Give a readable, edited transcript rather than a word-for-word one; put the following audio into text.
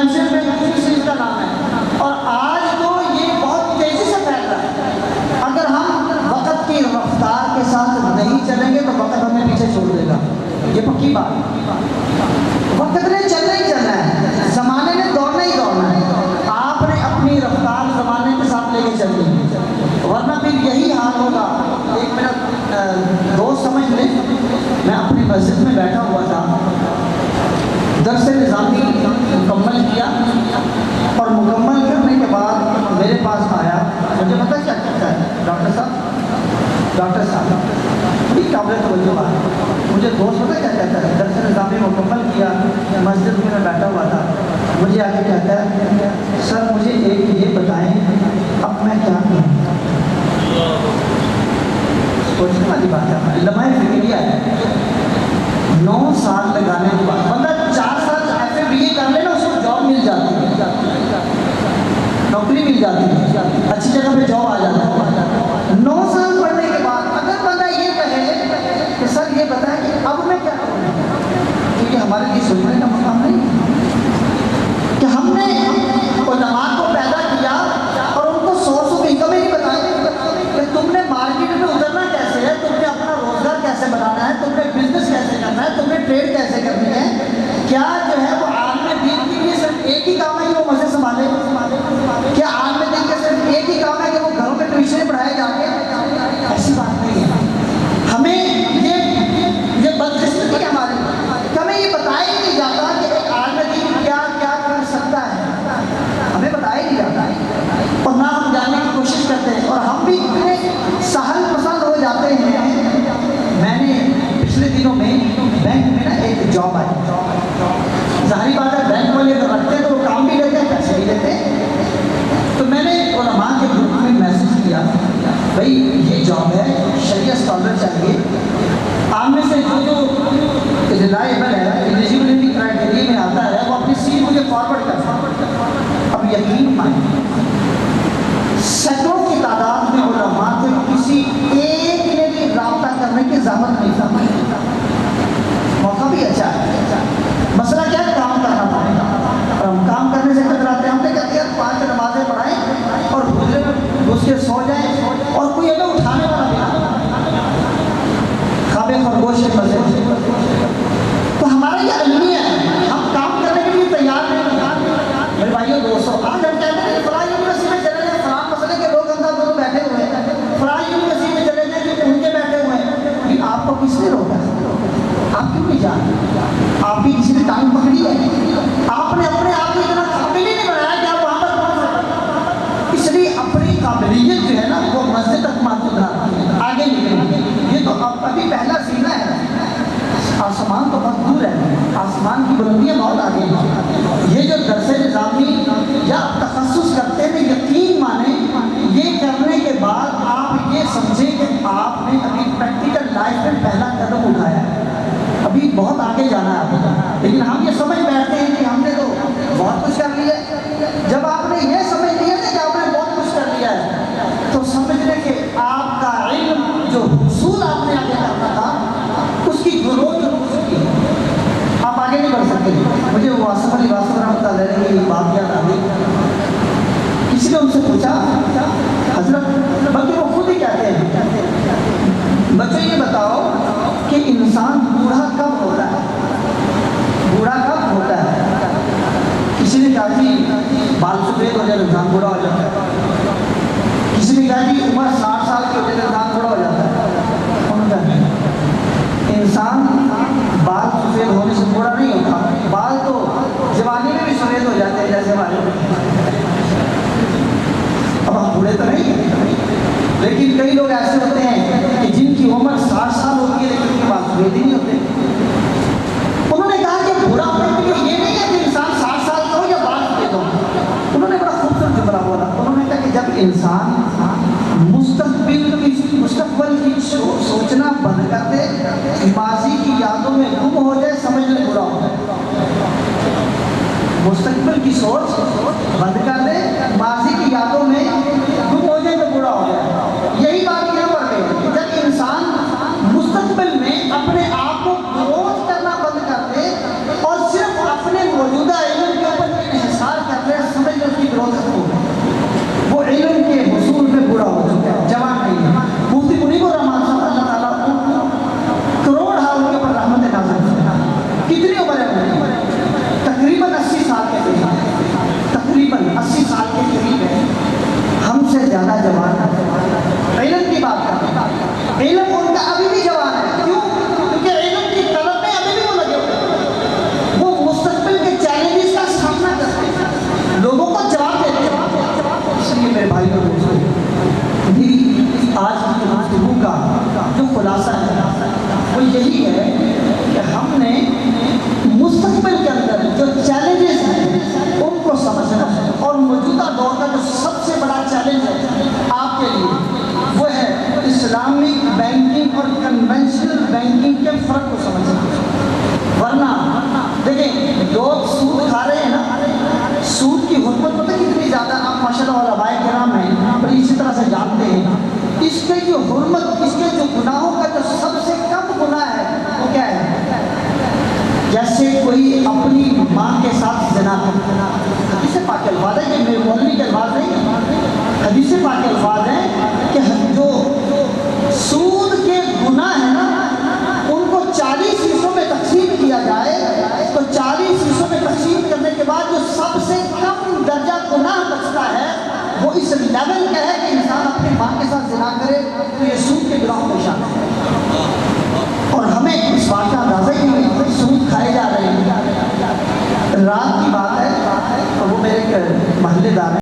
مسجد میں دوسری چیز کا نام ہے، اور آج تو یہ بہت تیزی سے پھیل رہا ہے۔ اگر ہم وقت کی رفتار کے ساتھ نہیں چلیں گے تو وقت ہمیں پیچھے چھوڑ دے گا، یہ پکی بات ہے۔ وقت نے چلنا ہی چلنا ہے، زمانے نے دوڑنا ہی دوڑنا ہے، آپ نے اپنی رفتار زمانے کے ساتھ لے کے چلنی ہے، ورنہ پھر یہی حال ہوگا۔ ایک میرا دوست سمجھ لیں، میں اپنی مسجد میں بیٹھا ہوا تھا، درس نظامی مکمل کیا، اور مکمل کرنے کے بعد میرے پاس آیا، مجھے پتہ کیا کہتا ہے، ڈاکٹر صاحب بڑی قابل توجہ بات، مجھے دوست پتہ کیا کہتا ہے، درس نظامی مکمل کیا، مسجد میں بیٹھا ہوا تھا، مجھے آگے کہتا ہے سر مجھے ایک یہ بتائیں اب میں کیا کروں۔ سوچنے والی بات ہے، لمحہ فکریہ ہے، 9 سال لگانے کے بعد بندہ 4 سال FA کر لے نا، اس کو جاب مل جاتی ہے، نوکری مل جاتی ہے، اچھی جگہ پہ جاب آ جاتا ہے۔ 9 سال پڑھنے کے بعد اگر بندہ یہ کہے کہ سر یہ بتائیں کہ اب میں کیا کروں، تو یہ ہمارے لیے سوچنے کا مقام نہیں کہ ہم نے علماء کو پیدا کیا اور ان کو سورس آف انکم ہی نہیں بتایا کہ تم نے مارکیٹ میں اترنا کیسے ہے، تم نے اپنا روزگار کیسے بنانا ہے، تم نے بزنس کیسے کرنا ہے، تم نے ٹریڈ کیسے کرنی ہے۔ کیا جو ہے وہ عالم دین کے لیے صرف ایک ہی کام ہے کہ وہ مسجد سنبھالے؟ کیا عالم دین کا صرف ایک ہی کام ہے کہ وہ گھروں میں ٹیوشنیں پڑھائے جا کے؟ ایسی بات نہیں ہے۔ ہمیں یہ بدقسمتی ہے ہماری کہ ہمیں یہ بتایا ہی نہیں جاتا کہ ایک عالم دین کیا کیا کر سکتا ہے، ہمیں بتایا ہی نہیں جاتا، اور نہ ہم جاننے کی کوشش کرتے ہیں، اور ہم بھی اتنے سہل پسند ہو جاتے ہیں۔ میں نے پچھلے دنوں میں بینک میں نا ایک جاب آئی، ظاہری بات ہے بینک والے اگر رکھتے ہیں تو وہ کام بھی لیتے ہیں پیسے بھی لیتے ہیں، تو میں نے علماء کے گروپ میں میسج کیا بھائی یہ جاب ہے، شریعہ اسکالر چاہیے، آپ میں سے جو ریلائبل ہے، ایلیجیبلٹی کرائٹیریا میں آتا ہے وہ اپنی سی مجھے فارورڈ کر۔ اب یقین مانیں سینکڑوں کی تعداد میں علماء تھے، کسی ایک نے بھی رابطہ کرنے کی زحمت نہیں تھا۔ موقع بھی اچھا ہے، مسئلہ کیا ہے، کام کرنا پڑے گا، اور ہم کام کرنے سے کتراتے ہیں۔ ہم نے کہتے ہیں 5 نمازیں پڑھائیں اور حجرے میں گھس کے سو جائیں اور کوئی ہمیں اٹھانے والا بھی نہ، خواب خرگوش کے مزے۔ تو ہمارا یہ المیہ ہے، ہم کام کرنے کے لیے تیار نہیں ہیں۔ میرے بھائیوں دوستوں، آج ہم کہتے ہیں کہ فلاں یونیورسٹی میں چلے جائیں، فلاں مسئلے کے لوگ اندر دونوں بیٹھے ہوئے ہیں، فلاں یونیورسٹی میں چلے جائیں کہ ان کے بیٹھے ہوئے ہیں۔ کہ آپ کو کس نے روکا ہے؟ آپ کیوں نہیں جانتے؟ آپ بھی کسی نے ٹانگ پکڑی ہے؟ آپ نے اپنے آپ کو اتنا قابل ہی نہیں بنایا کہ آپ وہاں پر پہنچ سکیں، اس لیے اپنی قابلیت جو ہے نا وہ مسجد تک محدود رہا، آگے نکلیں۔ یہ تو ابھی پہلا سینہ ہے، آسمان تو بہت دور ہے، آسمان کی بلندیاں بہت آگے ہیں۔ یہ جو درس نظامی یا تخصص کرتے ہیں، یقین مانیں یہ کرنے کے بعد آپ یہ سمجھیں کہ آپ نے ابھی پریکٹیکل لائف میں پہلا قدم اٹھایا ہے، ابھی بہت آگے جانا ہے آپ کو۔ لیکن ہم یہ سمجھ بیٹھتے ہیں کہ ہم نے تو بہت کچھ کر لیا ہے۔ جب آپ نے یہ سمجھ لیا کہ آپ نے بہت کچھ کر لیا ہے تو سمجھ لیں کہ آپ کا علم جو حصول آپ نے آگے کرنا تھا اس کی گروتھ رک چکی ہے، آپ آگے نہیں بڑھ سکتے۔ مجھے واصف علی واصف رحمۃ اللہ علیہ کی بات یاد آ گئی، کسی نے ان سے پوچھا حضرت، بلکہ وہ خود ہی کہتے ہیں بچوں یہ بتاؤ کہ انسان بوڑھا کب ہوتا ہے، بوڑھا کب ہوتا ہے؟ کسی نے کہا کہ بال سفید ہو جائے انسان بوڑھا ہو جاتا ہے، کسی نے کہا کہ عمر 60 سال کی ہو جائے انسان بوڑھا ہو جاتا ہے۔ انسان بال سفید ہونے سے بوڑھا نہیں ہوتا، بال تو جوانی میں بھی سفید ہو جاتے ہیں جیسے ہمارے۔ اب ہم بوڑھے تو نہیں ہیں، لیکن کئی لوگ ایسے ہوتے ہیں کہ جن کی عمر 60 سال ہوتی ہے لیکن ان کے بال سفید ہی نہیں ہوتے۔ انہوں نے کہا کہ بوڑھا ہونے کے لیے یہ نہیں ہے کہ انسان 60 سال کا ہو یا بال سفید ہو۔ انہوں نے بڑا خوبصورت جملہ بولا، انہوں نے کہا کہ جب انسان مستقبل کی سوچنا بند کر دے، ماضی کی یادوں میں گم ہو جائے، سمجھ لے برا ہو جائے۔ مستقبل کی سوچ بند کر دے، ماضی کی یادوں میں گم ہو جائے تو برا ہو جائے۔ یہی بات یہاں پر ہے، جب انسان مستقبل میں اپنے آپ کو گروتھ کرنا بند کر دے اور صرف اپنے موجودہ علم کے اوپر اس کے جو حرمت، اس کے جو گناہوں کا جو سب سے کم گناہ ہے وہ کیا ہے؟ جیسے کوئی اپنی ماں کے ساتھ زنا کرنا۔ حدیث پاک الفاظ ہے، یہ میرے مولوی کے الفاظ نہیں، حدیث پاک الفاظ ہیں کہ جو سود کے گناہ ہیں نا ان کو 40 حصوں میں تقسیم کیا جائے تو 40 حصوں میں تقسیم کرنے کے بعد جو سب سے کم درجہ گناہ بچتا ہے وہ اس لیول کا ہے کہ انسان اپنی ماں کے ساتھ زنا کرے تو یہ سود کے گناہوں میں شامل ہے۔ اور ہمیں اس بات کا اندازہ ہی نہیں، سود کھائے جا رہے ہیں۔ رات کی بات ہے اور وہ میرے ایک محلے دار ہیں